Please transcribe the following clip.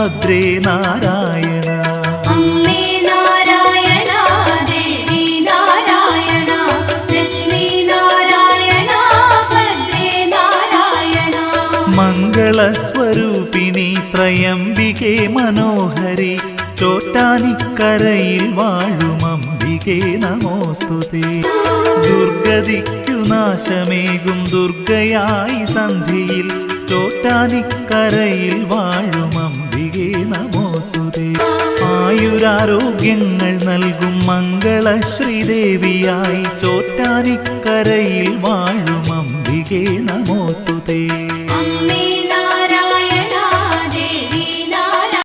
ഭദ്രേ നാരായണ. അമ്മേ നാരായണ, ദേവി നാരായണ, ലക്ഷ്മി നാരായണ, ഭദ്രേ നാരായണ. മംഗളസ്വരൂപിണി ത്രയംബികേ മനോഹരി, ചോറ്റാനിക്കരയിൽ വാഴും അംബികേ നമോസ്തുതേ. ദുർഗതിക്കു നാശമേകും ദുർഗയായി സന്ധിയിൽ, ചോറ്റാനിക്കരയിൽ വാഴും അംബികേ നമോസ്തുതേ. ആയുരാരോഗ്യങ്ങൾ നൽകും മംഗളശ്രീദേവിയായി, ചോറ്റാനിക്കരയിൽ വാഴും അംബികേ നമോസ്തുതേ.